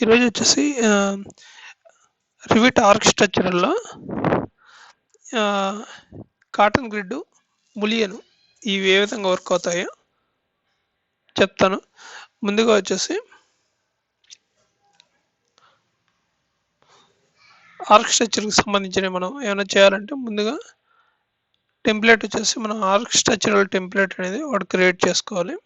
ఈరోజు వచ్చేసి రివిట్ ఆర్కిటెక్చర్లో కాటన్ గ్రిడ్ ములియను ఇవి ఏ విధంగా వర్క్ అవుతాయో చెప్తాను. ముందుగా వచ్చేసి ఆర్కిటెక్చర్కి సంబంధించిన మనం ఏమైనా చేయాలంటే ముందుగా టెంప్లెట్ వచ్చేసి మనం ఆర్కిటెక్చరల్ టెంప్లెట్ అనేది ఒకటి క్రియేట్ చేసుకోవాలి.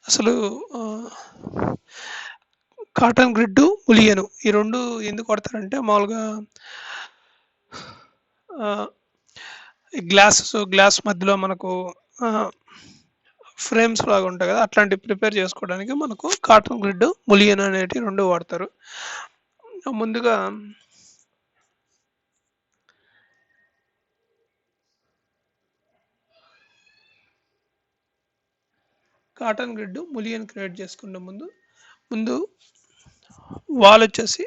అసలు కాటన్ గ్రిడ్ ములియను ఈ రెండు ఎందుకు వాడతారంటే మామూలుగా గ్లాస్ మధ్యలో మనకు ఫ్రేమ్స్ లాగా ఉంటాయి కదా, అట్లాంటివి ప్రిపేర్ చేసుకోవడానికి మనకు కాటన్ గ్రిడ్ ములియన్ అనేటివి రెండు వాడతారు. ముందుగా కాటన్ గ్రిడ్ ములియన్ క్రియేట్ చేసుకునే ముందు వాల్ వచ్చేసి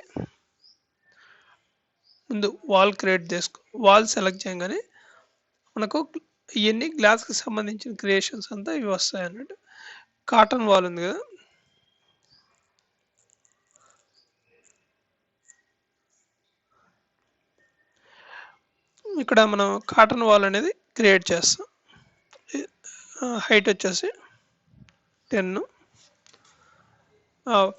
వాల్ క్రియేట్ వాల్ సెలెక్ట్ చేయగానే మనకు ఇవన్నీ గ్లాస్కి సంబంధించిన క్రియేషన్స్ అంతా ఇవి వస్తాయి అన్నట్టు. కాటన్ వాల్ ఉంది కదా, ఇక్కడ మనం కాటన్ వాల్ అనేది క్రియేట్ చేస్తాం. హైట్ వచ్చేసి 10.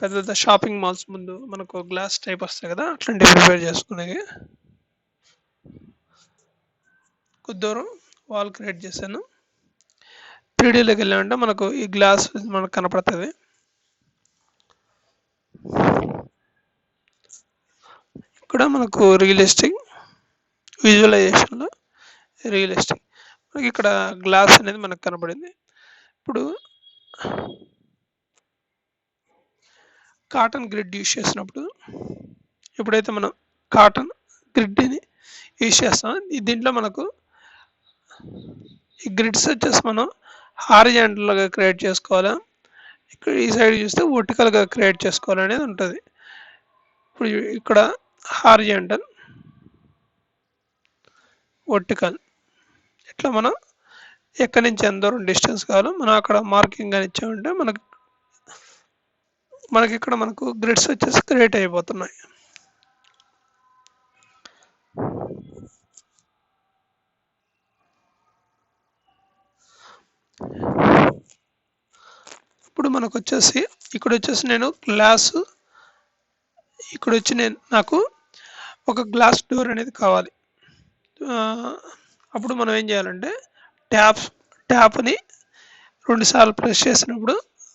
పెద్ద షాపింగ్ మాల్స్ ముందు మనకు గ్లాస్ టైప్ వస్తాయి కదా, అట్లాంటివి ప్రిపేర్ చేసుకునేవి. కొద్ది దూరం వాల్ క్రియేట్ చేశాను. 3Dలోకి వెళ్ళామంటే మనకు ఈ గ్లాస్ మనకు కనపడుతుంది. ఇక్కడ మనకు రియలిస్టిక్ విజువలైజేషన్లో రియలిస్టిక్ మనకి ఇక్కడ గ్లాస్ అనేది మనకు కనపడింది. ఇప్పుడు కాటన్ గ్రిడ్ యూజ్ చేసినప్పుడు ఎప్పుడైతే మనం కాటన్ గ్రిడ్ని యూజ్ చేస్తాం, దీంట్లో మనకు ఈ గ్రిడ్స్ వచ్చేసి మనం హారిజాంటల్గా క్రియేట్ చేసుకోవాలా, ఇక్కడ ఈ సైడ్ చూస్తే వర్టికల్గా క్రియేట్ చేసుకోవాలనేది ఉంటుంది. ఇప్పుడు ఇక్కడ హారిజాంటల్, వర్టికల్ ఇట్లా మనం ఎక్కడి నుంచి ఎంత దూరం డిస్టెన్స్ కావాలో మనం అక్కడ మార్కింగ్ అని ఇచ్చామంటే మనకి ఇక్కడ మనకు గ్రిడ్స్ వచ్చేసి క్రియేట్ అయిపోతున్నాయి. ఇప్పుడు మనకు వచ్చేసి ఇక్కడ వచ్చేసి నేను గ్లాసు ఇక్కడ వచ్చి నాకు ఒక గ్లాస్ డోర్ అనేది కావాలి. అప్పుడు మనం ఏం చేయాలంటే ట్యాప్ని 2 సార్లు ప్రెస్ చేసినప్పుడు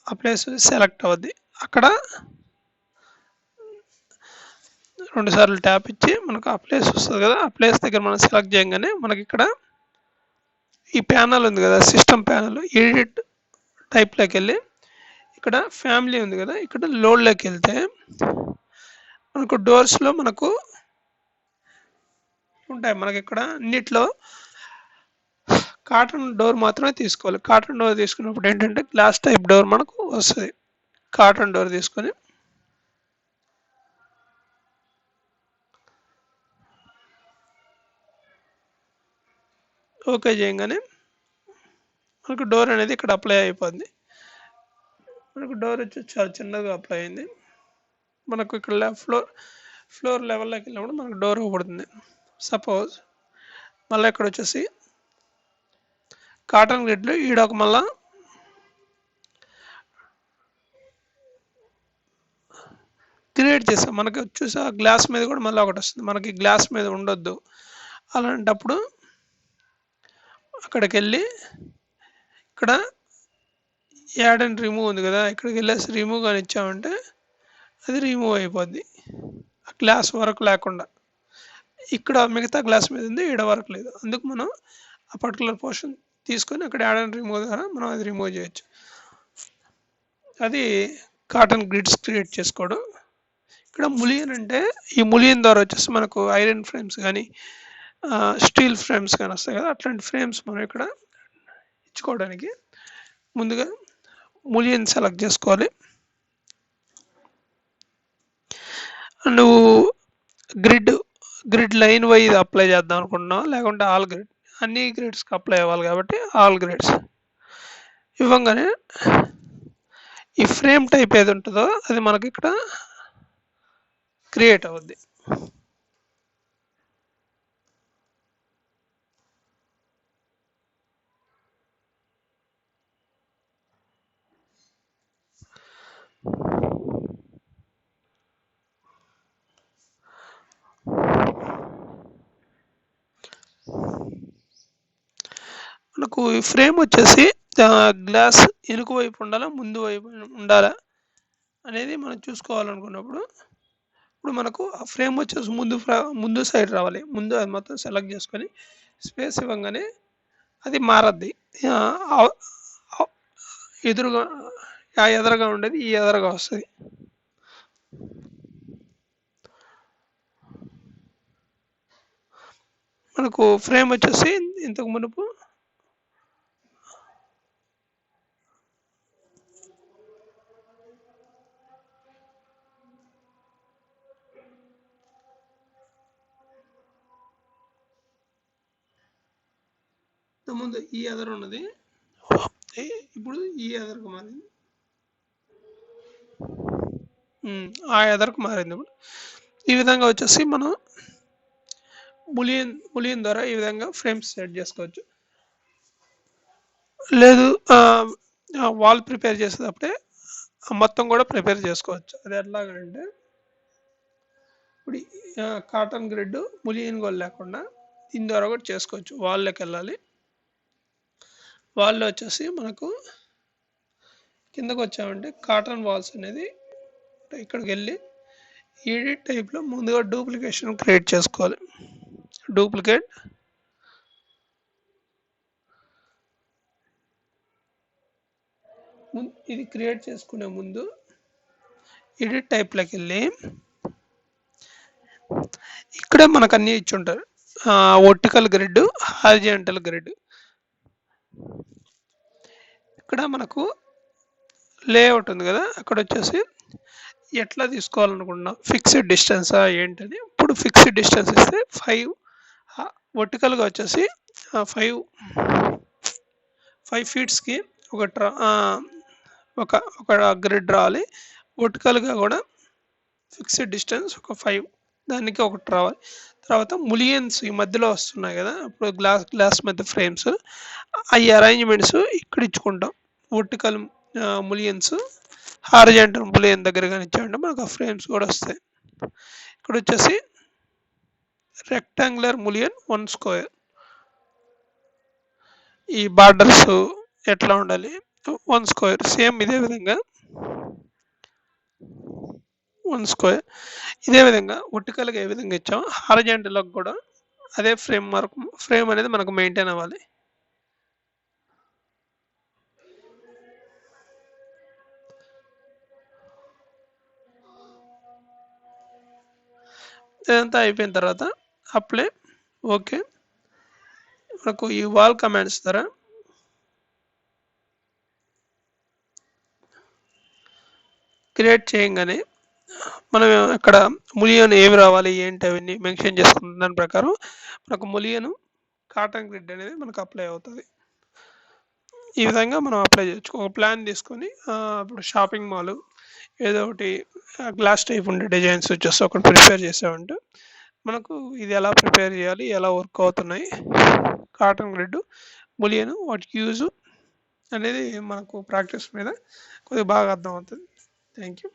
ఆ ప్లేస్ సెలెక్ట్ అవుద్ది. అక్కడ 2 సార్లు ట్యాప్ ఇచ్చి మనకు ఆ ప్లేస్ వస్తుంది కదా, ఆ ప్లేస్ దగ్గర మనం సెలెక్ట్ చేయగానే మనకి ఇక్కడ ఈ ప్యానల్ ఉంది కదా, సిస్టమ్ ప్యానల్, ఎడిట్ టైప్లోకి వెళ్ళి ఇక్కడ ఫ్యామిలీ ఉంది కదా, ఇక్కడ లోడ్లోకి వెళ్తే మనకు డోర్స్లో మనకు ఉంటాయి. మనకి ఇక్కడ అన్నిట్లో కాటన్ డోర్ మాత్రమే తీసుకోవాలి. కాటన్ డోర్ తీసుకున్నప్పుడు ఏంటంటే గ్లాస్ టైప్ డోర్ మనకు వస్తుంది. కాటన్ డోర్ తీసుకొని ఓకే చేయగానే మనకు డోర్ అనేది ఇక్కడ అప్లై అయిపోద్ది. మనకు డోర్ వచ్చి చాలా చిన్నగా అప్లై అయింది. మనకు ఇక్కడ ఫ్లోర్ లెవెల్లోకి వెళ్ళినప్పుడు మనకు డోర్ పడుతుంది. సపోజ్ మళ్ళీ ఇక్కడ వచ్చేసి కాటన్ గ్రిడ్లో ఈడొక మళ్ళా క్రియేట్ చేస్తాం. మనకి వచ్చేసి ఆ గ్లాస్ మీద కూడా మళ్ళీ ఒకటి వస్తుంది. మనకి గ్లాస్ మీద ఉండొద్దు. అలాంటప్పుడు అక్కడికి వెళ్ళి ఇక్కడ యాడ్ అండ్ రిమూవ్ ఉంది కదా, ఇక్కడికి వెళ్ళేసి రిమూవ్ కానీ ఇచ్చామంటే అది రిమూవ్ అయిపోద్ది. ఆ గ్లాస్ వరకు లేకుండా ఇక్కడ మిగతా గ్లాస్ మీద ఉంది, ఈడ వరకు లేదు. అందుకు మనం ఆ పర్టికులర్ పోర్షన్ తీసుకొని అక్కడ యాడ్ అండ్ రిమూవ్ ద్వారా మనం అది రిమూవ్ చేయొచ్చు. అది కాటన్ గ్రిడ్స్ క్రియేట్ చేసుకోవడం. ఇక్కడ ములియన్ అంటే ఈ ములియన్ ద్వారా వచ్చేసి మనకు ఐరన్ ఫ్రేమ్స్ కానీ స్టీల్ ఫ్రేమ్స్ కానీ వస్తాయి కదా, అట్లాంటి ఫ్రేమ్స్ మనం ఇక్కడ ఇచ్చుకోవడానికి ముందుగా ములియన్ సెలెక్ట్ చేసుకోవాలి. నువ్వు గ్రిడ్ లైన్ వైజ్ అప్లై చేద్దాం అనుకుంటున్నావు, లేకుంటే ఆల్ గ్రిడ్ అన్ని గ్రేడ్స్కి అప్లై అవ్వాలి కాబట్టి ఆల్ గ్రేడ్స్ ఇవ్వంగానే ఈ ఫ్రేమ్ టైప్ ఏది ఉంటుందో అది మనకి ఇక్కడ క్రియేట్ అవుద్ది. మనకు ఈ ఫ్రేమ్ వచ్చేసి గ్లాస్ వెనుక వైపు ఉండాలా ముందు వైపు ఉండాలా అనేది మనం చూసుకోవాలనుకున్నప్పుడు ఇప్పుడు మనకు ఆ ఫ్రేమ్ వచ్చేసి ముందు సైడ్ రావాలి. ముందు అది మొత్తం సెలెక్ట్ చేసుకొని స్పేస్ ఇవ్వగానే అది మారద్ది. ఎదురుగా ఎదరగా ఉండేది ఈ ఎదరగా వస్తుంది. మనకు ఫ్రేమ్ వచ్చేసి ఇంతకు మునుపు ముందు ఈ ఎదరు ఉన్నది, ఇప్పుడు ఈ ఎదరకు మారింది. ఆ ఎదరకు మారింది. ఇప్పుడు ఈ విధంగా వచ్చేసి మనం బులియన్ ద్వారా ఈ విధంగా ఫ్రేమ్స్ సెట్ చేసుకోవచ్చు. లేదు వాల్ ప్రిపేర్ చేసేటప్పుడే మొత్తం కూడా ప్రిపేర్ చేసుకోవచ్చు. అది ఎట్లాగంటే ఇప్పుడు కాటన్ గ్రిడ్ బులియన్ గోల్ లేకుండా దీని ద్వారా కూడా చేసుకోవచ్చు. వాల్లోకి వెళ్ళాలి. వాల్లో వచ్చేసి మనకు కిందకు వచ్చామంటే కాటన్ వాల్స్ అనేది ఇక్కడికి వెళ్ళి ఎడిట్ టైప్లో ముందుగా డూప్లికేషన్ క్రియేట్ చేసుకోవాలి. డూప్లికేట్ ఇది క్రియేట్ చేసుకునే ముందు ఎడిట్ టైప్లోకి వెళ్ళి ఇక్కడే మనకు అన్నీ ఇచ్చి ఉంటారు. Vertical grid, horizontal grid. ఇక్కడ మనకు లేఅవుట్ ఉంది కదా, అక్కడ వచ్చేసి ఎట్లా తీసుకోవాలనుకుంటున్నాం, ఫిక్స్డ్ డిస్టెన్సా ఏంటని. ఇప్పుడు ఫిక్స్డ్ డిస్టెన్స్ ఇస్తే 5, వర్టికల్గా వచ్చేసి 5 ఫీట్స్కి ఒక గ్రిడ్ రావాలి. వర్టికల్గా కూడా ఫిక్స్డ్ డిస్టెన్స్ ఒక 5, దానికి ఒకటి రావాలి. తర్వాత ములియన్స్ ఈ మధ్యలో వస్తున్నాయి కదా, ఇప్పుడు గ్లాస్ మధ్య ఫ్రేమ్స్, అవి అరేంజ్మెంట్స్ ఇక్కడ ఇచ్చుకుంటాం. వర్టికల్ ములియన్స్, హారిజాంటల్ ములియన్ దగ్గర కానీ ఇచ్చామంటే మనకు ఆ ఫ్రేమ్స్ కూడా వస్తాయి. ఇక్కడ వచ్చేసి రెక్టాంగులర్ ములియన్ 1 స్క్వేర్, ఈ బార్డర్స్ ఎట్లా ఉండాలి 1 స్క్వేర్, సేమ్ ఇదే విధంగా 1 స్క్వేర్. ఇదే విధంగా వర్టికల్గా ఏ విధంగా ఇచ్చాం, హారిజాంటల్కి కూడా అదే ఫ్రేమ్ అనేది మనకు మెయింటైన్ అవ్వాలి. ఇదంతా అయిపోయిన తర్వాత అప్లై, ఓకే. మనకు ఈ వాల్ కమాండ్స్ ద్వారా క్రియేట్ చేయగానే మనం ఇక్కడ ములియన్ ఏమి రావాలి ఏంటి అవన్నీ మెన్షన్ చేసుకున్న దాని ప్రకారం మనకు ములియన్ కాటన్ గ్రిడ్ అనేది మనకు అప్లై అవుతుంది. ఈ విధంగా మనం అప్లై చేయొచ్చు. ఒక ప్లాన్ తీసుకొని ఇప్పుడు షాపింగ్ మాల్ ఏదో ఒకటి గ్లాస్ టైప్ ఉండే డిజైన్స్ వచ్చేసి ఒకటి ప్రిపేర్ చేసామంటే మనకు ఇది ఎలా ప్రిపేర్ చేయాలి, ఎలా వర్క్ అవుతున్నాయి, కాటన్ గ్రిడ్ ములియన్ వాటికి యూజ్ అనేది మనకు ప్రాక్టీస్ మీద కొద్దిగా బాగా అర్థమవుతుంది. Thank you.